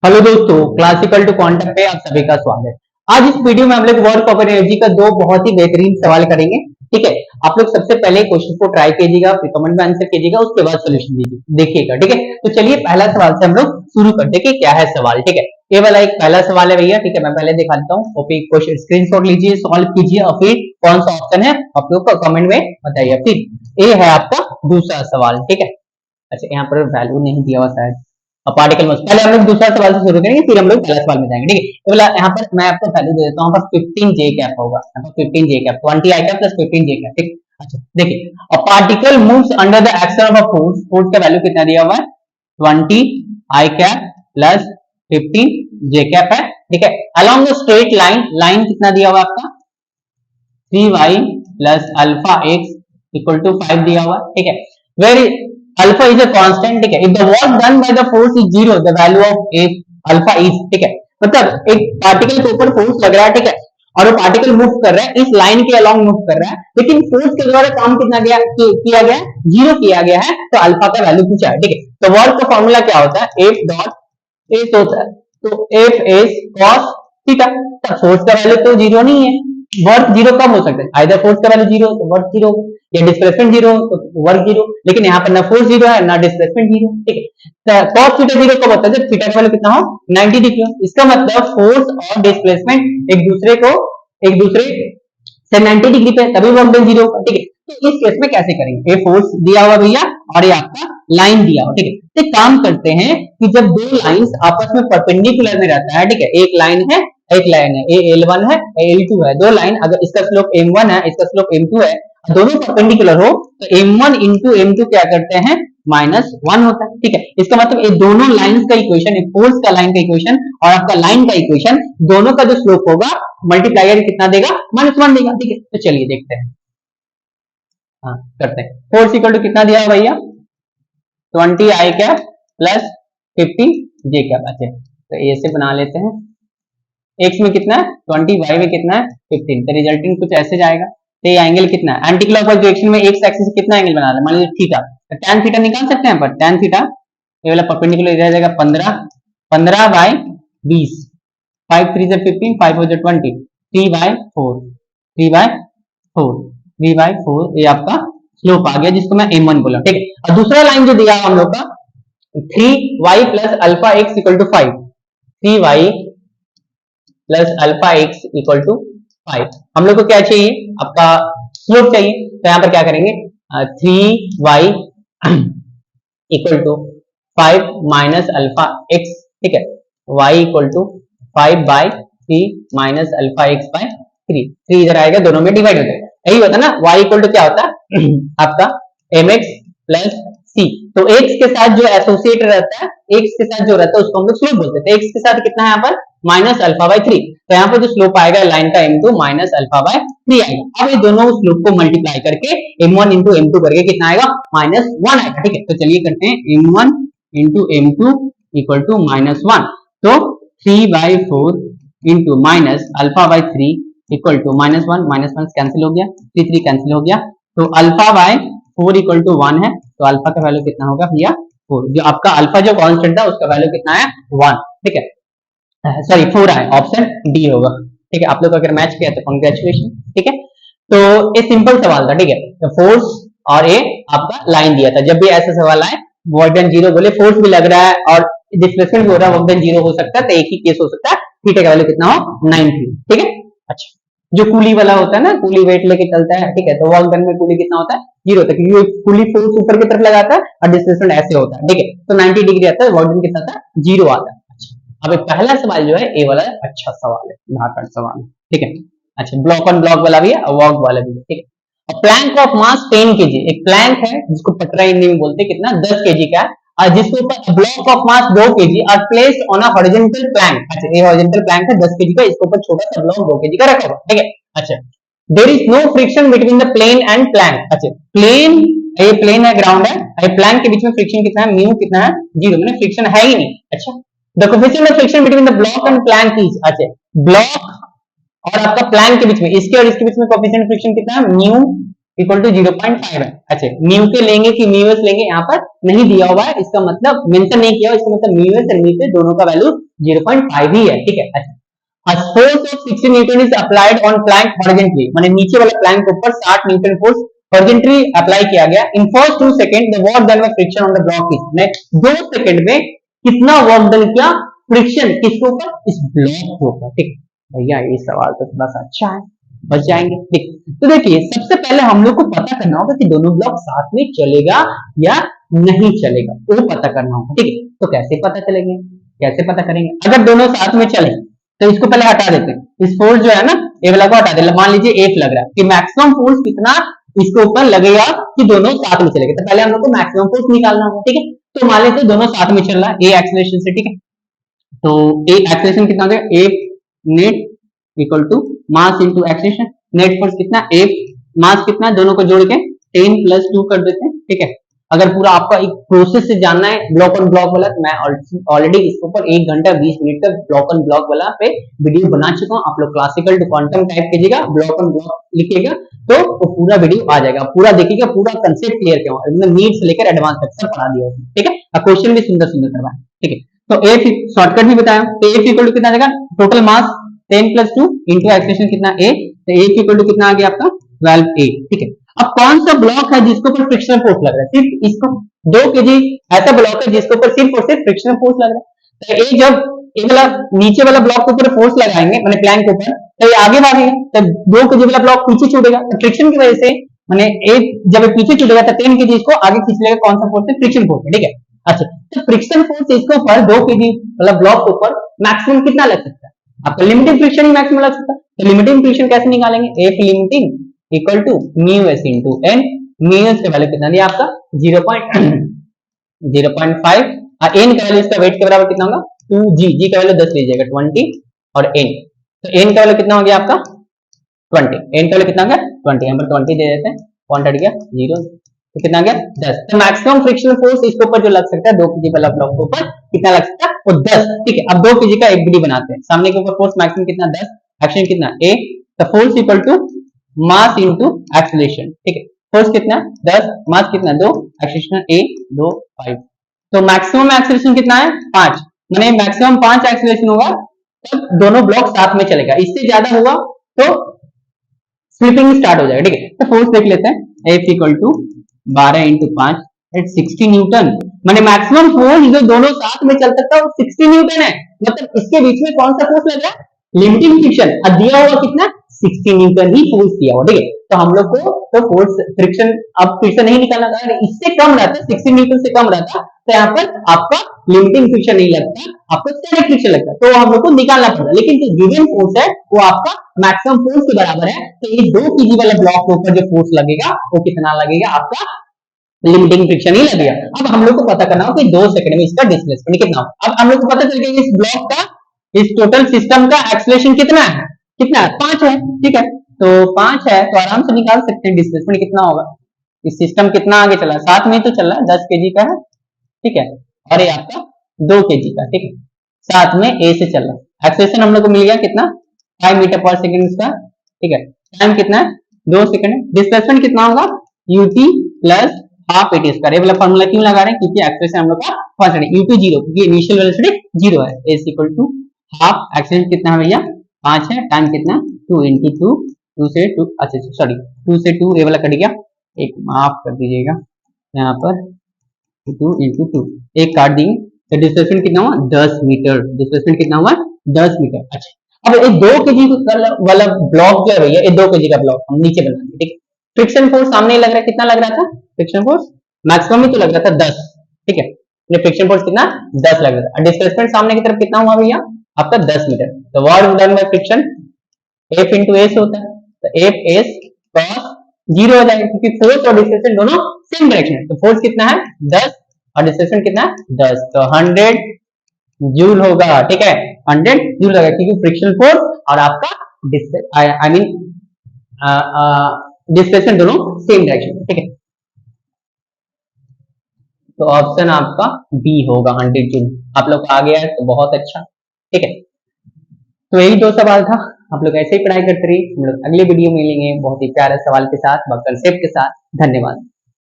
Hello दोस्तों, classical to quantum पे आप सभी का स्वागत है। आज इस वीडियो में हम लोग वर्क ऑफ एनर्जी का दो बहुत ही बेहतरीन सवाल करेंगे। ठीक है, आप लोग सबसे पहले क्वेश्चन को ट्राई कीजिएगा, फिर कमेंट में आंसर कीजिएगा, उसके बाद सोल्यूशन देखिएगा। ठीक है, तो चलिए पहला सवाल से हम लोग शुरू करते हैं कि क्या है सवाल। ठीक है, ये वाला एक पहला सवाल है भैया। ठीक है, मैं पहले दिखा देता हूँ, कॉपी क्वेश्चन स्क्रीनशॉट लीजिए, सॉल्व कीजिए और फिर कौन सा ऑप्शन है आप लोग को कमेंट में बताइए। फिर ये है आपका दूसरा सवाल। ठीक है, अच्छा यहाँ पर वैल्यू नहीं दिया हुआ शायद, पार्टिकल मास। पहले हम लोग दूसरा सवाल से शुरू करेंगे, फिर हम लोग पहला सवाल में जाएंगे। ठीक है, तो बोला यहाँ पर मैं आपको वैल्यू दे देता हूँ, यहाँ पर 15 जे कैप होगा, यहाँ पर 15 j cap, 20 i cap plus 15 j cap. ठीक, अच्छा देखिए, a particle moves under the action of a force, force का वैल्यू कितना दिया हुआ है 20 i cap plus 15 j cap है। ठीक है, along the straight line, line कितना दिया हुआ आपका 3y plus alpha x equal to 5 दिया हुआ। ठीक है, where alpha is a constant. ठीक है, if the work done by the force is zero, the value of F alpha is. ठीक है, मतलब एक पार्टिकल के ऊपर फोर्स लग रहा है, ठीक है, और वो पार्टिकल मूव कर रहा है, इस लाइन के अलोंग मूव कर रहा है, लेकिन फोर्स के द्वारा काम कितना किया गया है, जीरो किया गया है, तो अल्फा का वैल्यू पूछा है। ठीक है, तो वर्क का फॉर्मूला क्या होता है, एफ डॉट एस होता है, तो F S cos theta. Force का वैल्यू तो जीरो नहीं है, वर्क जीरो कब हो सकता है, आइदर फोर्स का वैल्यू जीरो तो वर्क जीरो, या डिस्प्लेसमेंट जीरो तो वर्क जीरो, लेकिन यहाँ पर ना फोर्स जीरो है ना डिस्प्लेसमेंट जीरो। ठीक है, cos थीटा जीरो कब होता है, जब थीटा का वैल्यू कितना हो 90 डिग्री। इसका मतलब फोर्स और डिस्प्लेसमेंट एक दूसरे से 90 डिग्री पे, तभी वर्क डन जीरो होगा। ठीक है, तो इस केस में कैसे करेंगे, ये फोर्स दिया हुआ भैया और ये आपका लाइन दिया हुआ। ठीक है, तो काम करते हैं कि जब दो लाइंस आपस में परपेंडिकुलर में रहता है, ठीक है, एक लाइन है ए L1 है L2 है, दो लाइन, अगर इसका स्लोप M1 है इसका स्लोप M2 है, दोनों परपेंडिकुलर हो तो M1 इंटू M2 क्या करते हैं -1 होता है। ठीक है, इसका मतलब ये दोनों लाइंस का इक्वेशन, फोर्स का लाइन का इक्वेशन और आपका लाइन का इक्वेशन, दोनों का जो स्लोप होगा मल्टीप्लायर कितना देगा -1 देगा। ठीक है, तो चलिए देखते हैं, हाँ करते हैं। फोर्स इक्वल टू कितना दिया भैया 20 i cap plus 15 j cap. अच्छा तो ऐसे बना लेते हैं, एक्स में कितना है 20, वाई में कितना है 15, तो रिजल्टिंग कुछ ऐसे जाएगा। तो ये एंगल कितना है, एंटी क्लॉकवाइज डायरेक्शन में एक्स एक्सिस कितना एंगल बना रहे हैं, मान लीजिए थीटा, तो tan थीटा निकाल सकते हैं, पर tan थीटा ये वाला परपेंडिकुलर रह जाएगा 15 बाय 20, 5 3 से 15, 5 4 20, 3 बाय 4, 3 बाय 4, 3 बाय 4, ये आपका स्लोप आ गया जिसको मैं m1 बोला। ठीक है, और दूसरा लाइन जो दिया हम लोग का 3y plus alpha x equal to 5, 3y plus alpha x equal to 5, हम लोग को क्या चाहिए आपका स्लोप चाहिए, तो यहाँ पर क्या करेंगे 3y equal to 5 minus alpha x. ठीक है, y equal to 5 by 3 minus alpha x by 3, 3 इधर आएगा, दोनों में डिवाइड हो जाएगा, यही होता है ना। y इक्वल टू क्या होता है आपका mx प्लस c, तो x के साथ जो एसोसिएट रहता है, x के साथ जो रहता है उसको हम लोग स्लोप बोलते हैं। x के साथ कितना है यहाँ पर माइनस अल्फा बाय 3, तो यहाँ पर जो स्लोप आएगा लाइन का m2 माइनस अल्फा बाय 3 आएगा। अब ये दोनों स्लोप को मल्टीप्लाई करके m1 इंटू m2 करके कितना आएगा -1 आएगा। ठीक है, तो चलिए करते हैं m1 into m2 equal to -1, तो 3 by 4 into minus alpha by 3 equal to -1, -1 cancel हो गया, 3 3 कैंसिल हो गया, तो अल्फा बाय 4 इक्वल टू 1 है, तो अल्फा का वैल्यू कितना होगा भैया 4, जो आपका अल्फा जो कांस्टेंट था उसका वैल्यू कितना है 1। ठीक है, सॉरी 4 है, ऑप्शन डी होगा। ठीक है, आप लोग अगर मैच किया तो कांग्रेचुलेशन। ठीक है, तो ये सिंपल सवाल था। ठीक है, तो फोर्स और ये आपका लाइन दिया था, जब भी ऐसा सवाल आए वर्क डन जीरो बोले, फोर्स भी लग रहा है और डिस्प्लेसमेंट भी हो रहा है, वर्क डन जीरो हो सकता है, तो एक ही केस हो सकता है, थीटा का वैल्यू कितना हो 90। ठीक है, अच्छा जो कूली वाला होता है ना, कूली वेट लेके चलता है, ठीक है, तो वर्क डन में कूली कितना होता है जीरो होता है, क्योंकि कूली फोर्स ऊपर की तरफ लगाता है और डिस्प्लेसमेंट ऐसे होता है। ठीक है, तो 90 डिग्री आता है, वर्क डन कितना था जीरो आता है। अब पहला सवाल जो है ए वाला अच्छा सवाल है, घाटन सवाल है। ठीक है, अच्छा ब्लॉक ऑन ब्लॉक वाला भी है और वॉक वाला भी है। ठीक है, प्लैंक ऑफ मास 10 केजी, एक प्लैंक है जिसको पटरा हिंदी में बोलते हैं, कितना 10 केजी का है, और जिसके ऊपर block of mass 2 kg are placed on a horizontal plank. अच्छा ये हॉरिजॉन्टल प्लैंक है 10 केजी का, इसके ऊपर छोटा सा ब्लॉक 2 केजी का रखा हुआ। ठीक है, अच्छा there is no friction between the plane and plank. अच्छा प्लेन, ये प्लेन है, ग्राउंड है, ये प्लैंक के बीच में फ्रिक्शन कितना है, म्यू कितना है, जीरो, मैंने फ्रिक्शन है ही नहीं। अच्छा the coefficient of friction between the block and plank is, अच्छा ब्लॉक और आपका प्लैंक के बीच में, इसके और इसके बीच में coefficient of friction कितना है म्यू इक्वल टू 0.5 है। अच्छा, म्यू के लेंगे कि म्यू एस लेंगे, यहाँ पर नहीं दिया हुआ है, इसका मतलब मेंशन नहीं किया हुआ, इसका मतलब म्यू एस और म्यू के दोनों का वैल्यू 0.5 ही है, ठीक है। अच्छा, a force of 60 Newton is applied on plank horizontally, माने नीचे वाले प्लैंक के ऊपर 60 न्यूटन फोर्स horizontally अप्लाई किया गया। in first 2 second the work done by friction on the block is, ने 2 सेकंड में कितना वर्क डन किया फ्रिक्शन किसके ऊपर, इस ब्लॉक के ऊपर, ठीक। भैया ये सवाल तो थोड़ा सा अच्छा है, बच जाएंगे, ठीक। तो देखिए सबसे पहले हम लोग को पता करना होगा कि दोनों ब्लॉक साथ में चलेगा या नहीं चलेगा, वो पता करना होगा, ठीक है। तो कैसे पता चलेंगे, कैसे पता करेंगे, अगर दोनों साथ में चले तो इसको पहले हटा देते हैं, इस फोर्स जो है ना ए वाला को हटा दे, मान लीजिए एक लग रहा है कि मैक्सिमम फोर्स कितना इसके ऊपर लगेगा कि दोनों साथ में चलेंगे। तो पहले हम लोग को मैक्सिमम फोर्स निकालना होगा, ठीक है। तो मान लीजिए दोनों साथ में चल रहा है ए एक्सेलरेशन से, ठीक है। तो ए एक्सेलरेशन कितना हो गया, a net equal to mass into acceleration, net force कितना, ए मास कितना, दोनों को जोड़ के 10 + 2 कर देते हैं, ठीक है। अगर पूरा आपका एक प्रोसेस से जानना है ब्लॉक ऑन ब्लॉक वाला, मैं ऑलरेडी इसके ऊपर 1 घंटा 20 मिनट का ब्लॉक ऑन ब्लॉक वाला पे वीडियो बना चुका हूं। आप लोग क्लासिकल टू क्वांटम टाइप कीजिएगा, ब्लॉक ऑन ब्लॉक लिखिएगा तो वो पूरा वीडियो आ जाएगा, पूरा देखिएगा, पूरा कंसेप्ट क्लियर किया हुआ है, नीट से लेकर एडवांस तक सब पढ़ा दिया उसमें, ठीक है। क्वेश्चन भी सुंदर सुंदर करवाए, ठीक है। तो ए शॉर्टकट भी बताया, तो ए इक्वल टू कितना आ जाएगा, टोटल मास 10 + 2 इनटू एक्सेलरेशन कितना ए, तो ए इक्वल टू कितना आ गया आपका 12 ए, ठीक है। अब कौन सा ब्लॉक है जिसके ऊपर फ्रिक्शनल फोर्स लग रहा है, सिर्फ इसको 2 kg ऐसा ब्लॉक है जिसके ऊपर सिर्फ और सिर्फ फ्रिक्शनल फोर्स लग रहा है। तो ये जब ये वाला नीचे वाला ब्लॉक के ऊपर फोर्स लगाएंगे मैंने प्लैंक के ऊपर, तो ये आगे भागेगा, तो 2 kg वाला ब्लॉक पीछे छूटेगा, तो फ्रिक्शन की वजह से मैंने एक जब ये पीछे छूटेगा तो 10 kg इसको आगे खींच लेगा, कौन सा फोर्स है, फ्रिक्शन फोर्स है, ठीक है। अच्छा, तो फ्रिक्शन फोर्स इसके ऊपर 2 kg वाला ब्लॉक के ऊपर मैक्सिमम कितना लग सकता है, आपका लिमिटिंग फ्रिक्शन ही मैक्सिमम लग सकता है। तो लिमिटिंग फ्रिक्शन कैसे निकालेंगे, F limiting equal to mu s into N, mu s का वैल्यू कितना दिया आपका 0.5 और एन का वैल्यू इसका वेट के बराबर कितना होगा 2g, जी का वैल्यू 10 लीजिएगा 20 और एन, तो एन का वैल्यू कितना हो गया आपका 20, एन का वैल्यू कितना हो गया 20, यहाँ पर 20 दे देते हैं, पॉइंट हट गया 0, तो कितना गया 10। तो मैक्सिमम फ्रिक्शनल फोर्स इसके ऊपर जो लग सकता है 2 kg वाला ब्लॉक के ऊपर कितना लग सकता है, वो 10, ठीक है। अब 2 kg का एक बी बनाते हैं, सामने के ऊपर फोर्स मैक्सिमम कितना 10, एक्शन कितना ए, तो force equal to mass into acceleration, ठीक है। फोर्स कितना 10, मास कितना 2, एक्सेलरेशन ए 2 5, तो मैक्सिमम एक्सेलरेशन कितना है 5, माने मैक्सिमम 5 एक्सेलरेशन होगा तब दोनों ब्लॉक साथ में चलेगा, इससे ज्यादा हुआ तो स्लिपिंग स्टार्ट हो जाएगा, ठीक है। तो फोर्स देख लेते हैं, F equal to 12 × 5 at 60 newton, माने मैक्सिमम फोर्स जो दोनों साथ में चल सकता है वो 60 न्यूटन है, मतलब इसके बीच में कौन सा फोर्स लग रहा है, लिमिटिंग फ्रिक्शन, और दिया हुआ कितना 60 न्यूटन ही फोर्स दिया हुआ, ठीक है। तो हम लोग को तो फोर्स फ्रिक्शन अब फिर से नहीं निकालना था, इससे कम रहता 60 न्यूटन से कम रहता तो यहाँ पर आपका लिमिटिंग फ्रिक्शन नहीं लगता, आपको स्टैटिक फ्रिक्शन लगता, तो हम लोग को निकालना पड़ता। लेकिन जो गिवन फोर्स है वो आपका मैक्सिमम फोर्स के बराबर है, तो ये 2 kg वाले ब्लॉक के ऊपर जो फोर्स लगेगा वो कितना लगेगा, आपका लिमिटिंग फ्रिक्शन ही लगेगा। अब हम लोग को पता करना हो कि 2 सेकंड में इसका डिस्प्लेसमेंट कितना हो। अब हम लोग को पता चल गया इस ब्लॉक का, इस टोटल सिस्टम का एक्सेलरेशन कितना है, कितना है 5 है, ठीक है। तो 5 है तो आराम से निकाल सकते हैं डिस्प्लेसमेंट कितना होगा, इस सिस्टम कितना आगे चला, साथ में तो चल रहा है 10 kg का है, ठीक है, और ये आपका 2 kg का, ठीक है, साथ में ए से चल रहा है। एक्सेलरेशन हम लोग को मिल गया कितना 5 मीटर पर सेकंड इसका, ठीक है। टाइम कितना है 2 सेकंड, डिस्प्लेसमेंट कितना होगा ut plus half eighty square, ये वाला फार्मूला क्यों लगा रहे हैं, क्योंकि एक्सेलरेशन हम लोग का कांस्टेंट है, u2 0, क्योंकि इनिशियल वेलोसिटी 0 है, a equal to half, acceleration कितना है भैया 5 है, टाइम कितना 2 × 2, 2 से 2, अच्छा सॉरी 2 से 2 ये वाला कट गया, एक माफ कर दीजिएगा यहाँ पर 2 × 2 एक काट दिए, तो डिस्प्लेसमेंट कितना हुआ 10 मीटर, डिस्प्लेसमेंट कितना हुआ 10 मीटर। अच्छा, अब ये 2 kg वाला ब्लॉक जो है भैया, ये 2 kg का ब्लॉक हम नीचे बनाएंगे, ठीक है। फ्रिक्शन फोर्स सामने लग रहा है, कितना लग रहा था फ्रिक्शन फोर्स, मैक्सिमम ही तो लग रहा था 10, ठीक है, ये फ्रिक्शन फोर्स कितना 10 लग रहा था, डिस्प्लेसमेंट सामने की तरफ कितना हुआ भैया आपका 10 मीटर, तो work done by friction F × S होता है, तो F S cos 0 हो जाएगा, क्योंकि फोर्स और डिस्प्लेसमेंट दोनों सेम डायरेक्शन है, तो फोर्स कितना है 10 और डिस्प्लेसमेंट कितना है 10, तो 100 जूल होगा, ठीक है, 100 जूल होगा, क्योंकि फ्रिक्शन फोर्स और आपका आई मीन डिस्प्लेसमेंट दोनों सेम डायरेक्शन, ठीक है। तो ऑप्शन आपका बी होगा 100 जूल, आप लोग को आ गया है तो बहुत अच्छा, ठीक है। तो यही 2 सवाल था। आप लोग ऐसे ही पढ़ाई करते रहिए। हम लोग अगले वीडियो में मिलेंगे बहुत ही प्यारे सवाल के साथ, कंसेप्ट के साथ। धन्यवाद।